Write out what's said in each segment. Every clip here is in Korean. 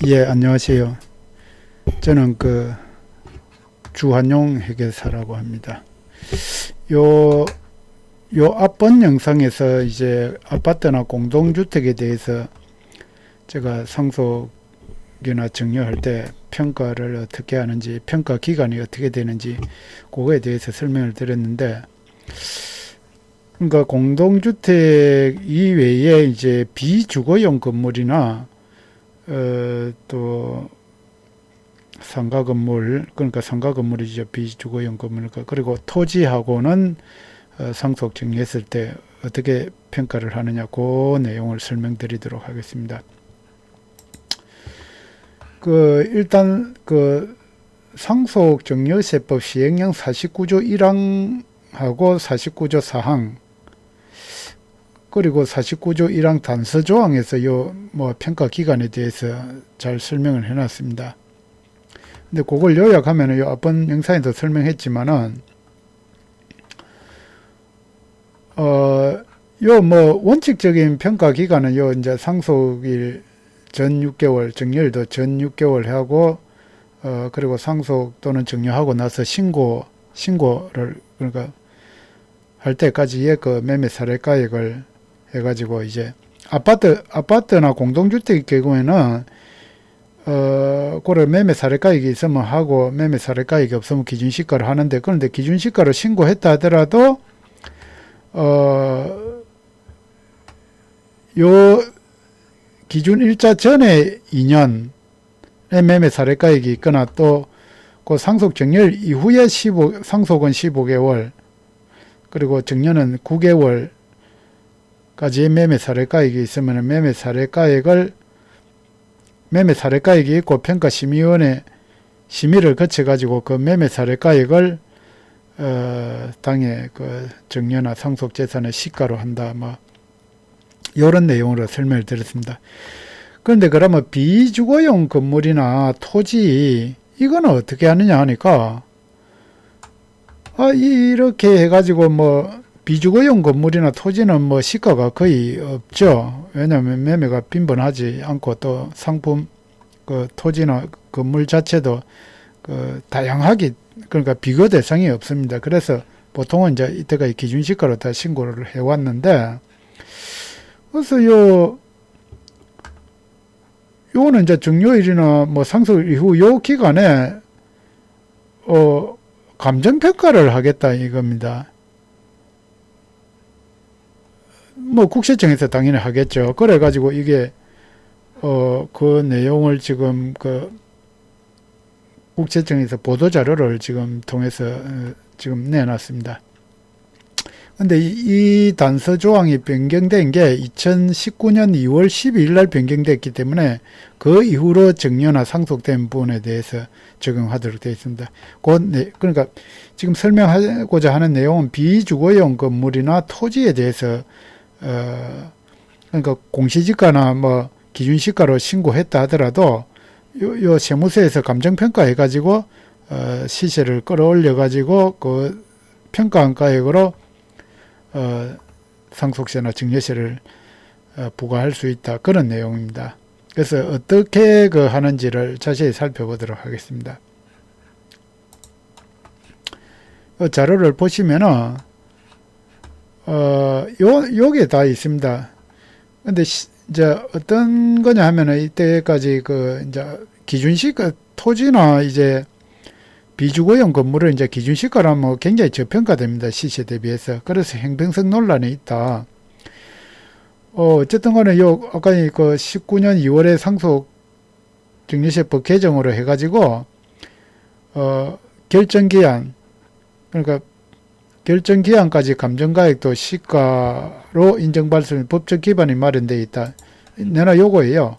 예, 안녕하세요. 저는 주한용 회계사라고 합니다. 요, 요 앞번 영상에서 이제 아파트나 공동주택에 대해서 제가 상속이나 증여할 때 평가를 어떻게 하는지, 평가 기간이 어떻게 되는지, 그거에 대해서 설명을 드렸는데, 그러니까 공동주택 이외에 이제 비주거용 건물이나, 또 상가 건물, 그러니까 상가 건물이죠. 비주거용 건물. 그리고 토지하고는 상속 정리했을 때 어떻게 평가를 하느냐, 그 내용을 설명드리도록 하겠습니다. 일단 상속 정리세법 시행령 49조 1항하고 49조 4항, 그리고 49조 1항 단서조항에서 평가 기간에 대해서 잘 설명을 해놨습니다. 근데 그걸 요약하면 앞번 영상에도 설명했지만은 원칙적인 평가 기간은 이제 상속일 전 6개월, 정리일도 전 6개월 하고 그리고 상속 또는 정리하고 나서 신고를 그러니까 할 때까지의 매매 사례가액을 해가지고 이제 아파트나 공동주택의 경우에는 그걸 매매 사례가액이 있으면 하고 매매 사례가액이 없으면 기준시가를 하는데, 그런데 기준시가를 신고했다 하더라도 요 기준 일자 전에 2년의 매매 사례가액이 있거나 또 그 상속 정렬 이후에 상속은 15개월 그리고 정년은 9개월까지의 매매 사례가액이 있으면 매매 사례가액이 있고 평가심의위원회 심의를 거쳐가지고 그 매매 사례가액을 당의 정려나 상속재산의 시가로 한다, 이런 내용으로 설명을 드렸습니다. 그런데 그러면 비주거용 건물이나 토지, 이거는 어떻게 하느냐 하니까, 이렇게 해가지고 비주거용 건물이나 토지는 시가가 거의 없죠. 왜냐하면 매매가 빈번하지 않고 또 상품, 토지나 건물 자체도 다양하게, 그러니까 비교 대상이 없습니다. 그래서 보통은 이제 이때까지 기준시가로 다 신고를 해왔는데, 그래서 요거는 이제 정료일이나 상속 이후 요 기간에 감정평가를 하겠다 이겁니다. 국세청에서 당연히 하겠죠. 그래가지고 이게 그 내용을 지금 국세청에서 보도자료를 지금 통해서 지금 내놨습니다. 근데 이 단서 조항이 변경된 게 2019년 2월 12일 날 변경됐기 때문에 그 이후로 정려나 상속된 부분에 대해서 적용하도록 되어 있습니다. 그러니까 지금 설명하고자 하는 내용은 비주거용 건물이나 토지에 대해서 그러니까 공시지가나 기준시가로 신고했다 하더라도 요 세무서에서 감정평가 해가지고 시세를 끌어올려 가지고 그 평가한 가액으로 상속세나 증여세를 부과할 수 있다, 그런 내용입니다. 그래서 어떻게 하는지를 자세히 살펴보도록 하겠습니다. 자료를 보시면은 요게 다 있습니다. 근데 이제 어떤 거냐 하면은 이때까지 이제 기준시가 토지나 이제 비주거용 건물은 이제 기준시가라면 굉장히 저평가됩니다. 시세 대비해서. 그래서 형평성 논란이 있다. 어쨌든 간에 아까 19년 2월에 상속 정리세법 개정으로 해가지고, 결정기한, 그러니까 결정기한까지 감정가액도 시가로 인정받을 수 있는 법적 기반이 마련되어 있다. 내나 요거예요.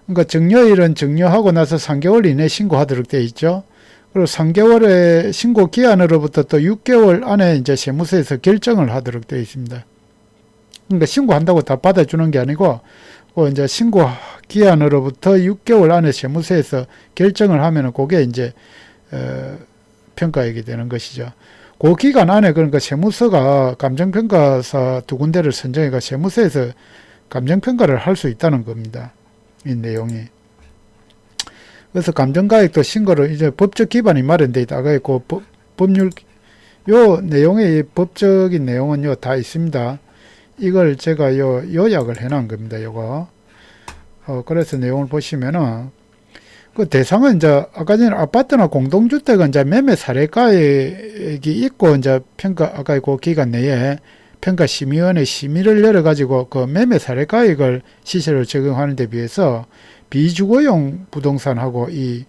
그러니까 정려일은 정려하고 나서 3개월 이내 신고하도록 되어 있죠. 그리고 3개월의 신고 기한으로부터 또 6개월 안에 이제 세무서에서 결정을 하도록 되어 있습니다. 그러니까 신고한다고 다 받아주는 게 아니고, 이제 신고 기한으로부터 6개월 안에 세무서에서 결정을 하면은 그게 이제, 평가액이 되는 것이죠. 그 기간 안에 그러니까 세무서가 감정평가사 두 군데를 선정해가 세무서에서 감정평가를 할 수 있다는 겁니다. 이 내용이. 그래서 감정가액도 신고를 이제 법적 기반이 마련되어 있다가 있고 법률 요 내용의 법적인 내용은 다 있습니다. 이걸 제가 요약을 해놓은 겁니다. 요거. 그래서 내용을 보시면은 그 대상은 이제 아까 전에 아파트나 공동주택은 이제 매매 사례가액이 있고 이제 평가 아까 그 기간 내에 평가심의원의 심의를 열어가지고 그 매매 사례가액을 시세로 적용하는 데 비해서 비주거용 부동산하고 이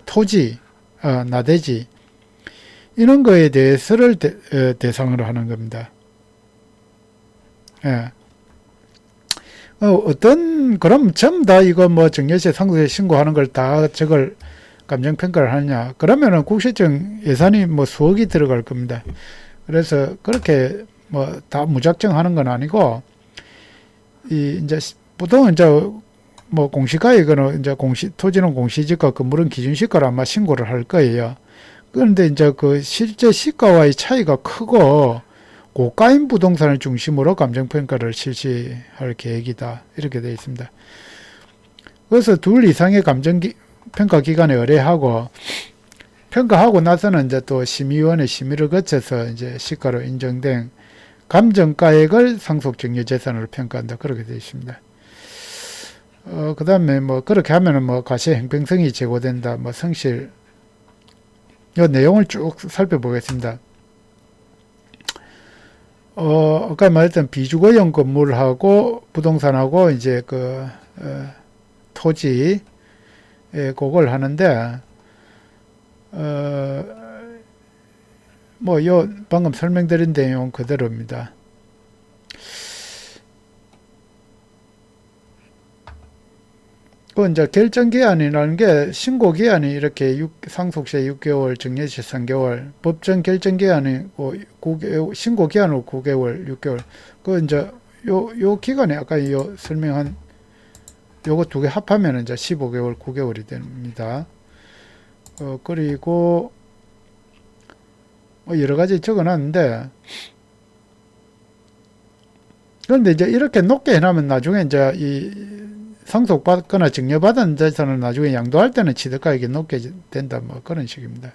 토지, 나대지 이런 거에 대해서를 대상으로 하는 겁니다. 예. 그럼 전부 다 이거 뭐 증여세 상속세 신고하는 걸 다 저걸 감정평가를 하느냐? 그러면은 국세청 예산이 뭐 수억이 들어갈 겁니다. 그래서 그렇게 뭐 다 무작정 하는 건 아니고, 이제 보통 이제 뭐 공시가액은 이제 토지는 공시지가, 건물은 기준시가로 아마 신고를 할 거예요. 그런데 이제 그 실제 시가와의 차이가 크고, 고가인 부동산을 중심으로 감정평가를 실시할 계획이다. 이렇게 되어 있습니다. 그래서 둘 이상의 감정평가 기관에 의뢰하고, 평가하고 나서는 이제 또 심의위원회 심의를 거쳐서 이제 시가로 인정된 감정가액을 상속증여재산으로 평가한다. 그렇게 되어 있습니다. 그 다음에 뭐 그렇게 하면은 뭐 과세 형평성이 제고된다. 뭐 성실, 이 내용을 쭉 살펴보겠습니다. 아까 말했던 비주거용 건물하고 부동산하고 이제 토지, 그걸 하는데, 방금 설명드린 내용 그대로입니다. 이제 결정기한이라는 게 신고기한이 이렇게 상속세 6개월, 증여세 3개월, 법정 결정기한이 9개월, 신고기한으로 9개월, 6개월. 이제 요 기간에 아까 설명한 요거 두 개 합하면 이제 15개월, 9개월이 됩니다. 그리고 여러 가지 적어놨는데, 그런데 이제 이렇게 높게 해놓으면 나중에 이제 상속받거나 증여받은 재산을 나중에 양도할 때는 취득가액이 높게 된다. 뭐 그런 식입니다.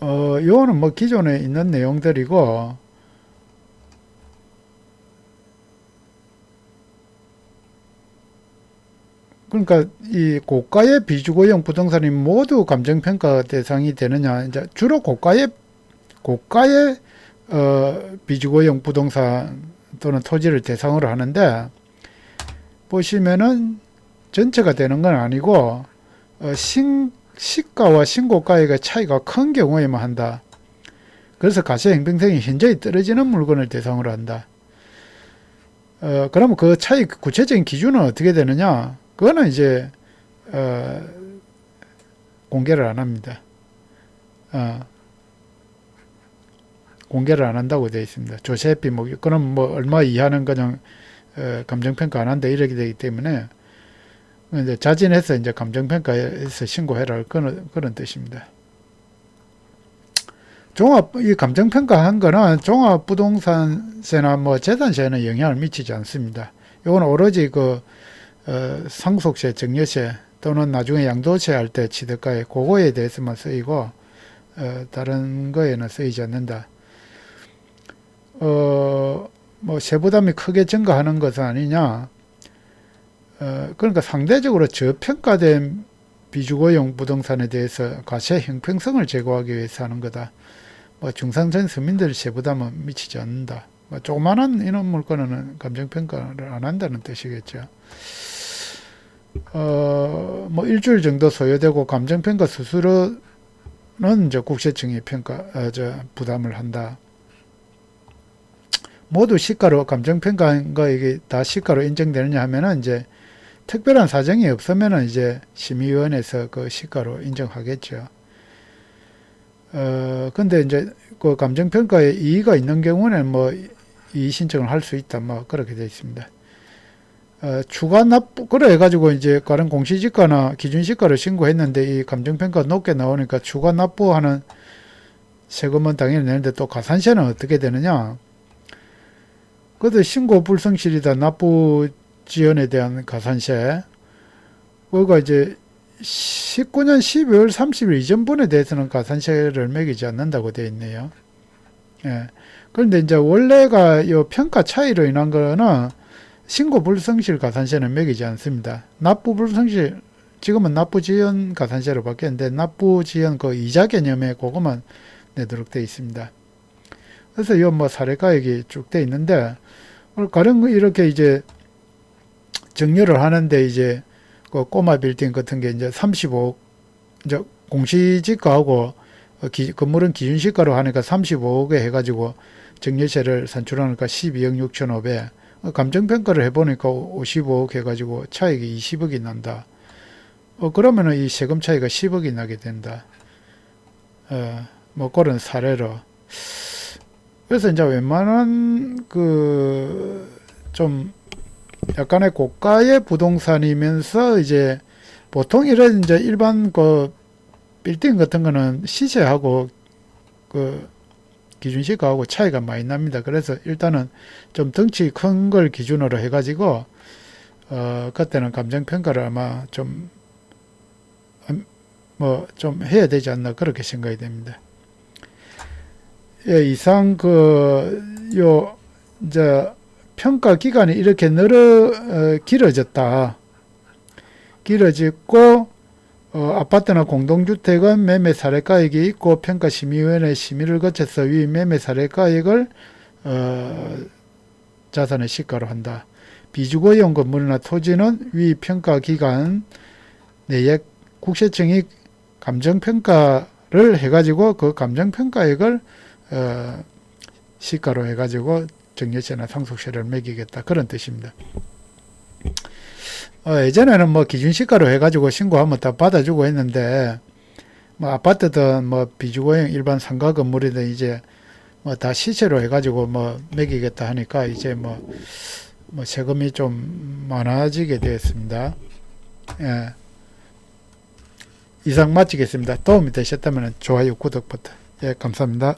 요거는 뭐 기존에 있는 내용들이고, 그러니까 이 고가의 비주거용 부동산이 모두 감정평가 대상이 되느냐? 이제 주로 고가의 비주거용 부동산 또는 토지를 대상으로 하는데, 보시면은 전체가 되는 건 아니고, 시가와 신고가액의 차이가 큰 경우에만 한다. 그래서 과세 형평성이 현저히 떨어지는 물건을 대상으로 한다. 그러면 그 차이 구체적인 기준은 어떻게 되느냐? 그거는 이제 공개를 안 합니다. 공개를 안 한다고 되어 있습니다. 조세비 그럼 뭐 얼마 이하는 그냥 감정평가 안 한다 이렇게 되기 때문에 이제 자진해서 이제 감정평가에서 신고해라 그런 뜻입니다. 이 감정평가한 거는 종합부동산세나 뭐 재산세에는 영향을 미치지 않습니다. 이건 오로지 상속세, 증여세 또는 나중에 양도세 할 때 취득가액 그거에 대해서만 쓰이고 다른 거에는 쓰이지 않는다. 뭐 세부담이 크게 증가하는 것은 아니냐. 그러니까 상대적으로 저평가된 비주거용 부동산에 대해서 과세 형평성을 제고하기 위해서 하는 거다. 뭐 중상층 서민들 세부담은 미치지 않는다. 뭐 조그만한 이런 물건은 감정평가를 안 한다는 뜻이겠죠. 뭐 일주일 정도 소요되고 감정평가 수수료는 이제 국세청이 부담을 한다. 모두 시가로 감정평가한 거 이게 다 시가로 인정되느냐 하면은 이제 특별한 사정이 없으면은 이제 심의위원회에서 그 시가로 인정하겠죠. 근데 이제 그 감정평가에 이의가 있는 경우는 뭐 이의 신청을 할 수 있다. 뭐 그렇게 되어 있습니다. 추가 납부, 그래 해가지고 이제 다른 공시지가나 기준시가를 신고했는데 이 감정평가 높게 나오니까 추가 납부하는 세금은 당연히 내는데 또 가산세는 어떻게 되느냐? 그것도 신고 불성실이다 납부 지연에 대한 가산세. 그거 이제 19년 12월 30일 이전분에 대해서는 가산세를 매기지 않는다고 되어 있네요. 예. 그런데 이제 원래가 요 평가 차이로 인한 거는 신고 불성실 가산세는 매기지 않습니다. 납부 불성실, 지금은 납부 지연 가산세로 바뀌었는데 납부 지연 그 이자 개념에 그것만 내도록 되어 있습니다. 그래서 요 뭐 사례가액이 쭉 되어 있는데 가령 이렇게 이제 정렬을 하는데 이제 그 꼬마 빌딩 같은 게 이제 35억, 이제 공시지가하고 건물은 기준시가로 하니까 35억에 해가지고 정렬세를 산출하니까 12억 6,500. 감정평가를 해보니까 55억 해가지고 차익이 20억이 난다. 그러면은 이 세금 차이가 10억이 나게 된다. 뭐 그런 사례로. 그래서 이제 웬만한 좀 약간의 고가의 부동산이면서 이제 보통 이런 이제 일반 빌딩 같은 거는 시세하고 기준시가하고 차이가 많이 납니다. 그래서 일단은 좀 덩치 큰 걸 기준으로 해가지고 그때는 감정평가를 아마 좀 해야 되지 않나 그렇게 생각이 됩니다. 예, 이상 이제 평가 기간이 이렇게 길어졌고 아파트나 공동주택은 매매 사례가액이 있고 평가심의위원회 심의를 거쳐서 위 매매 사례가액을 자산의 시가로 한다. 비주거용 건물이나 토지는 위 평가기간 내에 국세청이 감정평가를 해가지고 그 감정평가액을 시가로 해가지고 정려세나 상속세를 매기겠다. 그런 뜻입니다. 예전에는 뭐 기준시가로 해가지고 신고하면 다 받아주고 했는데, 뭐 아파트든 뭐 비주거용 일반 상가 건물이든 이제 뭐 다 시세로 해가지고 뭐 매기겠다 하니까 이제 뭐 세금이 좀 많아지게 되었습니다. 예. 이상 마치겠습니다. 도움이 되셨다면 좋아요, 구독 버튼. 예, 감사합니다.